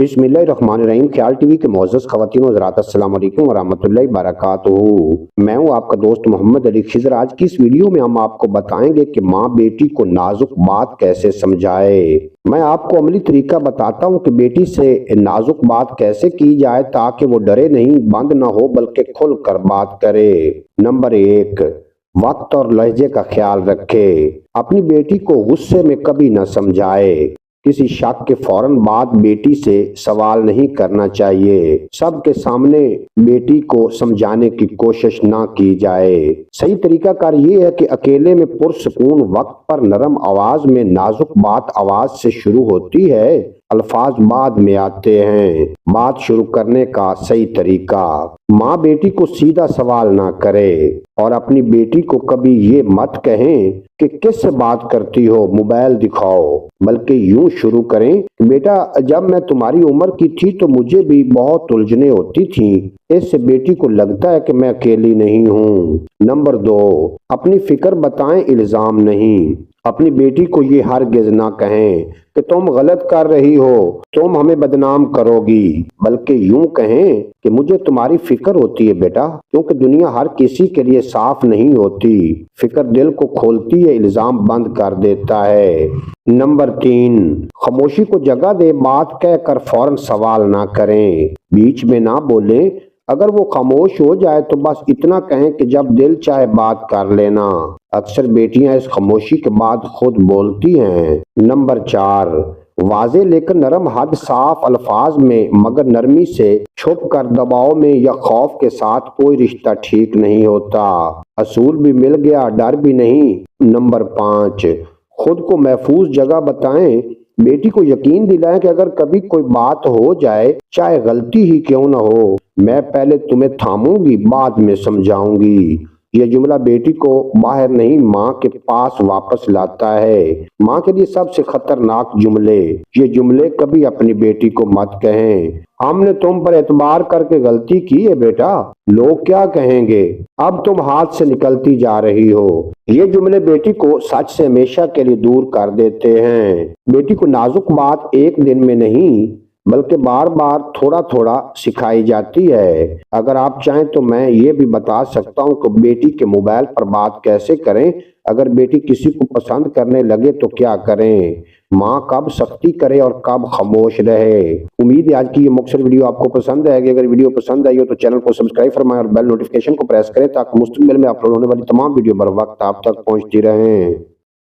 बिस्मिल्लाहिर्रहमानिर्रहीम। ख्याल टीवी के मोअज़्ज़ज़ ख़वातीन व हज़रात, अस्सलाम वालेकुम व रहमतुल्लाहि व बरकातुहू। मैं हूँ आपका दोस्त मोहम्मद अली खिज़र। आज की इस वीडियो में हम आपको बताएंगे कि माँ बेटी को नाजुक बात कैसे समझाए। मैं आपको अमली तरीका बताता हूँ कि बेटी से नाजुक बात कैसे की जाए ताकि वो डरे नहीं, बंद ना हो, बल्कि खुल कर बात करे। नंबर 1, वक्त और लहजे का ख्याल रखे। अपनी बेटी को गुस्से में कभी न समझाए। किसी शक के फौरन बाद बेटी से सवाल नहीं करना चाहिए। सबके सामने बेटी को समझाने की कोशिश ना की जाए। सही तरीका कार ये है कि अकेले में पुरसकून वक्त पर नरम आवाज में नाजुक बात आवाज से शुरू होती है, अल्फाज बाद में आते हैं। बात शुरू करने का सही तरीका, माँ बेटी को सीधा सवाल ना करे और अपनी बेटी को कभी ये मत कहें कि किससे बात करती हो, मोबाइल दिखाओ, बल्कि यूं शुरू करें, बेटा जब मैं तुम्हारी उम्र की थी तो मुझे भी बहुत उलझने होती थी। इससे बेटी को लगता है कि मैं अकेली नहीं हूँ। नंबर 2, अपनी फिक्र बताएं, इल्जाम नहीं। अपनी बेटी को ये हरगिज़ ना कहें कि तुम गलत कर रही हो, तुम हमें बदनाम करोगी, बल्कि यूं कहें कि मुझे तुम्हारी फिक्र होती है बेटा, क्योंकि दुनिया हर किसी के लिए साफ नहीं होती। फिक्र दिल को खोलती है, इल्जाम बंद कर देता है। नंबर 3, खामोशी को जगह दे, बात कहकर फौरन सवाल ना करें, बीच में ना बोले। अगर वो खामोश हो जाए तो बस इतना कहें कि जब दिल चाहे बात कर लेना। अक्सर बेटियां इस खामोशी के बाद खुद बोलती हैं। नंबर 4, वाज़े लेकर नरम हद, साफ अल्फाज में मगर नरमी से। छुप कर दबाव में या खौफ के साथ कोई रिश्ता ठीक नहीं होता। असूल भी मिल गया, डर भी नहीं। नंबर 5, खुद को महफूज जगह बताएं। बेटी को यकीन दिलाएं कि अगर कभी कोई बात हो जाए, चाहे गलती ही क्यों ना हो, मैं पहले तुम्हें थामूंगी, बाद में समझाऊंगी। यह जुमला बेटी को बाहर नहीं, माँ के पास वापस लाता है। माँ के लिए सबसे खतरनाक जुमले ये जुमले कभी अपनी बेटी को मत कहें, हमने तुम पर एतबार करके गलती की है बेटा, लोग क्या कहेंगे, अब तुम हाथ से निकलती जा रही हो। ये जुमले बेटी को सच से हमेशा के लिए दूर कर देते हैं। बेटी को नाजुक बात एक दिन में नहीं बल्कि बार बार थोड़ा थोड़ा सिखाई जाती है। अगर आप चाहें तो मैं ये भी बता सकता हूँ कि बेटी के मोबाइल पर बात कैसे करें। अगर बेटी किसी को पसंद करने लगे तो क्या करें, माँ कब सख्ती करे और कब खामोश रहे। उम्मीद है आज की ये मुख्तसर वीडियो आपको पसंद आएगी। अगर वीडियो पसंद आई हो तो चैनल को सब्सक्राइब फरमाएं और बेल नोटिफिकेशन को प्रेस करें ताकि मुस्तकबिल में अपलोड होने वाली तमाम वीडियो बर वक्त आप तक पहुँचती रहें।